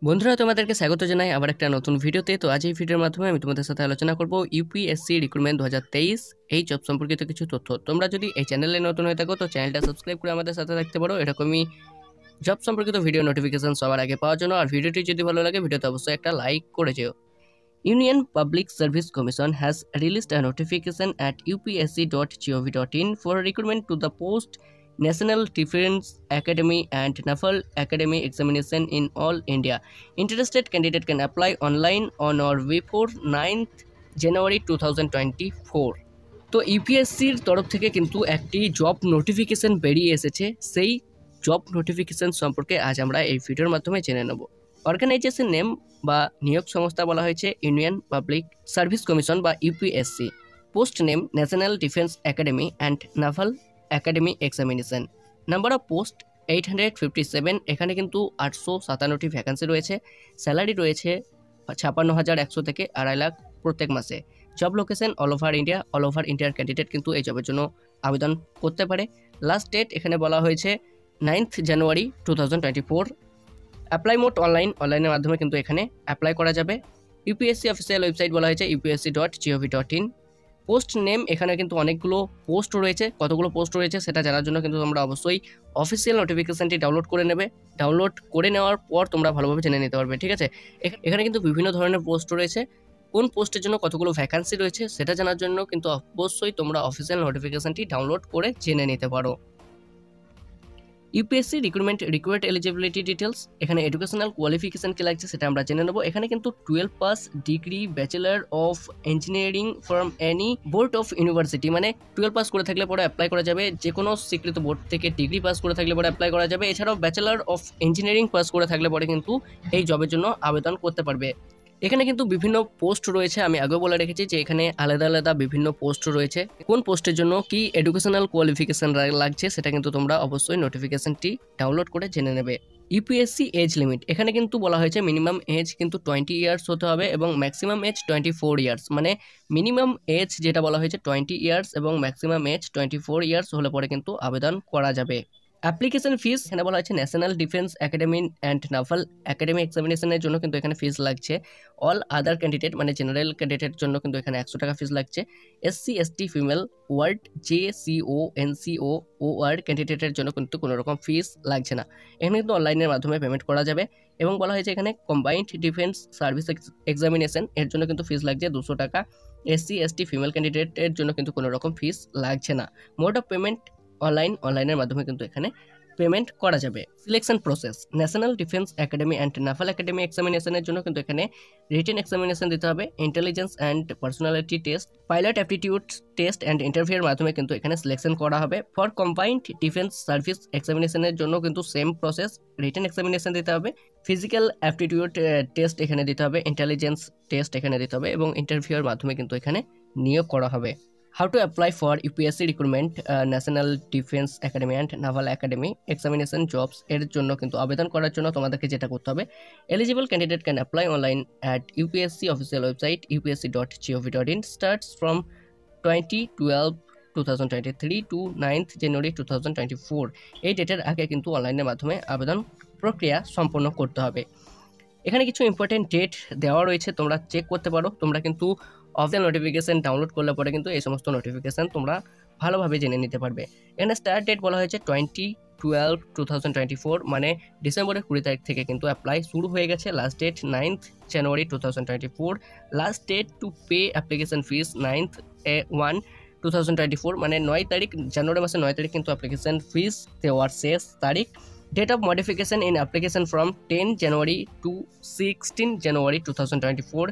বন্ধুরা তোমাদেরকে স্বাগত জানাই আবার একটা নতুন ভিডিওতে। তো আজ এই ভিডিওর মাধ্যমে আমি তোমাদের সাথে আলোচনা করব ইউপিএসসি রিক্রুটমেন্ট 2023 এই জব সম্পর্কিত কিছু তথ্য। তোমরা যদি এই চ্যানেলে নতুন হয়ে থাকো তো চ্যানেলটা সাবস্ক্রাইব করে আমাদের সাথে থাকতে পারো এরকমই জব সম্পর্কিত ভিডিও নোটিফিকেশন সবার আগে পাওয়ার জন্য। আর ভিডিওটি যদি ভালো লাগে ভিডিওতে অবশ্যই একটা লাইক করে যেও। Union Public Service Commission has released a notification at upsc.gov.in for recruitment to the post National Defence Academy and Naval Academy examination in all India. Interested candidate can apply online on or before 9th January 2024. তো ইউপিএসসির তরফ থেকে কিন্তু একটি job notification বেরিয়ে এসেছে। সেই job notification সম্পর্কে আজ আমরা এই ভিডিওর মাধ্যমে জেনে নেব। অর্গানাইজেশন নেম বা নিয়োগ সংস্থা বলা হয়েছে ইউনিয়ন পাবলিক সার্ভিস কমিশন বা UPSC. Post name national defence academy and naval academy examination. Number of post 857। এখানে কিন্তু 857টি ভ্যাকান্সি রয়েছে। স্যালারি রয়েছে 56,100 থেকে 2.5 লাখ প্রত্যেক মাসে। Job location all over India. All over ইন্ডিয়ার ক্যান্ডিডেট কিন্তু এই জবের জন্য আবেদন করতে পারে। লাস্ট ডেট এখানে বলা হয়েছে 9th January 2024। Apply mode online. অনলাইনের মাধ্যমে কিন্তু এখানে অ্যাপ্লাই করা যাবে। ইউপিএসসি অফিসিয়াল ওয়েবসাইট বলা হয়েছে upsc.gov.in। পোস্ট নেম এখানে কিন্তু অনেকগুলো পোস্ট রয়েছে। কতগুলো পোস্ট রয়েছে সেটা জানার জন্য কিন্তু তোমরা অবশ্যই অফিসিয়াল নোটিফিকেশনটি ডাউনলোড করে নেবে। ডাউনলোড করে নেওয়ার পর তোমরা ভালোভাবে জেনে নিতে পারবে, ঠিক আছে। এখানে কিন্তু বিভিন্ন ধরনের পোস্ট রয়েছে। কোন পোস্টের জন্য কতগুলো ভ্যাকান্সি রয়েছে সেটা জানার জন্য কিন্তু অবশ্যই তোমরা অফিসিয়াল নোটিফিকেশনটি ডাউনলোড করে জেনে নিতে পারো। UPSC recruitment required eligibility details. এখানে এডুকেশনাল কোয়ালিফিকেশন কি লাগছে সেটা আমরা জেনে নেব। এখানে কিন্তু 12 pass degree bachelor of engineering from any board of university, মানে 12 পাস করে থাকলে পরে অ্যাপ্লাই করা যাবে। যে কোনো স্বীকৃত বোর্ড থেকে ডিগ্রি পাস করে থাকলে পরে অ্যাপ্লাই করা যাবে। এছাড়াও ব্যাচেলার অফ ইঞ্জিনিয়ারিং পাস করে থাকলে পরে কিন্তু এই জবের জন্য আবেদন করতে পারবে। এখানে কিন্তু বিভিন্ন পোস্ট রয়েছে। আমি আগেও বলে রেখেছি যে এখানে আলাদা আলাদা বিভিন্ন পোস্ট রয়েছে। কোন পোস্টের জন্য কি এডুকেশনাল কোয়ালিফিকেশন লাগছে সেটা কিন্তু তোমরা অবশ্যই নোটিফিকেশনটি ডাউনলোড করে জেনে নেবে। UPSC age limit. এখানে কিন্তু বলা হয়েছে মিনিমাম এজ কিন্তু 20 ইয়ার্স হতে হবে এবং ম্যাক্সিমাম এজ 24 ইয়ার্স। মানে মিনিমাম এজ যেটা বলা হয়েছে 20 ইয়ার্স এবং ম্যাক্সিমাম এজ 24 ইয়ার্স হলে পরে কিন্তু আবেদন করা যাবে। অ্যাপ্লিকেশন ফিস এখানে বলা হয়েছে national defence academy and naval academy এক্সামিনেশনের জন্য কিন্তু এখানে ফিস লাগছে। অল আদার ক্যান্ডিডেট মানে জেনারেল ক্যান্ডিডেটের জন্য কিন্তু এখানে 100 টাকা ফিস লাগছে। SC ST female ward JCO NCO ও ওয়ার্ড ক্যান্ডিডেটের জন্য কিন্তু কোনো রকম ফিস লাগছে না। এখানে কিন্তু অনলাইনের মাধ্যমে পেমেন্ট করা যাবে। এবং বলা হয়েছে এখানে কম্বাইন্ড ডিফেন্স সার্ভিস এক্সামিনেশন এর জন্য কিন্তু ফিস লাগছে 200 টাকা। এসসি এসটি ফিমেল ক্যান্ডিডেটের জন্য কিন্তু কোনো রকম ফিস লাগছে না। মোড অফ পেমেন্ট অনলাইনের মাধ্যমে কিন্তু এখানে পেমেন্ট করা যাবে। Selection process national defence academy and naval academy এক্সামিনেশনের জন্য কিন্তু এখানে রিটেন এক্সামিনেশন দিতে হবে। Intelligence and personality test, pilot aptitude test and ইন্টারভিউর মাধ্যমে কিন্তু এখানে সিলেকশন করা হবে। ফর কম্বাইন্ড ডিফেন্স সার্ভিস এক্সামিনেশনের জন্য কিন্তু সেম প্রসেস, রিটেন এক্সামিনেশন দিতে হবে, ফিজিক্যাল অ্যাপটিটিউড টেস্ট এখানে দিতে হবে, ইন্টেলিজেন্স টেস্ট এখানে দিতে হবে এবং ইন্টারভিউর মাধ্যমে কিন্তু এখানে নিয়োগ করা হবে। How to apply for UPSC recruitment National Defense Academy and Naval Academy examination jobs এর জন্য কিন্তু আবেদন করার জন্য তোমাদেরকে যেটা করতে হবে, eligible candidate can apply online at UPSC official website upsc.gov.in starts from 2023 to 9th January 2024। এই ডেটের আগে কিন্তু অনলাইনের মাধ্যমে আবেদন প্রক্রিয়া সম্পন্ন করতে হবে। এখানে কিছু ইম্পর্টেন্ট ডেট দেওয়া রয়েছে, তোমরা চেক করতে পারো। তোমরা কিন্তু অফিসিয়াল নোটিফিকেশন ডাউনলোড করলে পরে কিন্তু এই সমস্ত নোটিফিকেশান তোমরা ভালোভাবে জেনে নিতে পারবে। এখানে স্টার্ট ডেট বলা হয়েছে 20/12/2024, মানে ডিসেম্বরের 20 তারিখ থেকে কিন্তু অ্যাপ্লাই শুরু হয়ে গেছে। Last date 9th January 2024। Last date to pay application fees 9th 1/2024, মানে 9 তারিখ, জানুয়ারি মাসের 9 তারিখ কিন্তু অ্যাপ্লিকেশন ফিস দেওয়ার শেষ তারিখ। Date of modification in application from 10 January to 16 January 2024।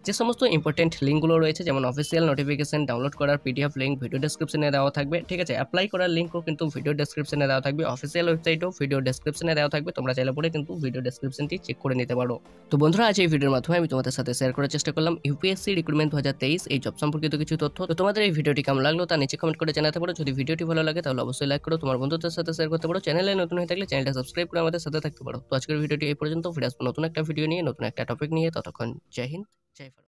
যে সমস্ত ইম্পর্টেন্ট লিঙ্কগুলো রয়েছে যেমন অফিসিয়াল নোটিফিকেশন ডাউনলোড করার পিডিএফ লিঙ্ক ভিডিও ডেসক্রিপশনে দেওয়া থাকবে, ঠিক আছে। অ্যাপ্লাই করার লিঙ্কও কিন্তু ভিডিও ডেসক্রিপশনে দেওয়া থাকবে। অফিসিয়াল ওয়েবসাইটও ভিডিও ডেসক্রিপশনে দেওয়া থাকবে, তোমরা চাইলে পরে কিন্তু ভিডিও ডেসক্রিপশনটি চেক করে নিতে পারো। তো বন্ধুরা, আজ এই ভিডিওর মাধ্যমে আমি তোমাদের সাথে শেয়ার করার চেষ্টা করলাম ইউপিএসসি রিক্রুটমেন্ট 2023 এই জব সম্পর্কিত কিছু তথ্য। তো তোমাদের এই ভিডিওটি কেমন লাগলো তা নিচে কমেন্ট করে জানাতে পারো। যদি ভিডিওটি ভালো লাগে তাহলে অবশ্যই লাইক করো, তোমার বন্ধুদের সাথে শেয়ার করতে পারো। চ্যানেলে নতুন হয়ে থাকলে চ্যানেলটা সাবস্ক্রাইব করে আমাদের সাথে থাকতে পারো। তো আজকের ভিডিওটি এই পর্যন্ত। ফিরে আসবো নতুন একটা ভিডিও নিয়ে, নতুন একটা টপিক নিয়ে। ততক্ষণ জয় হিন্দ, জয়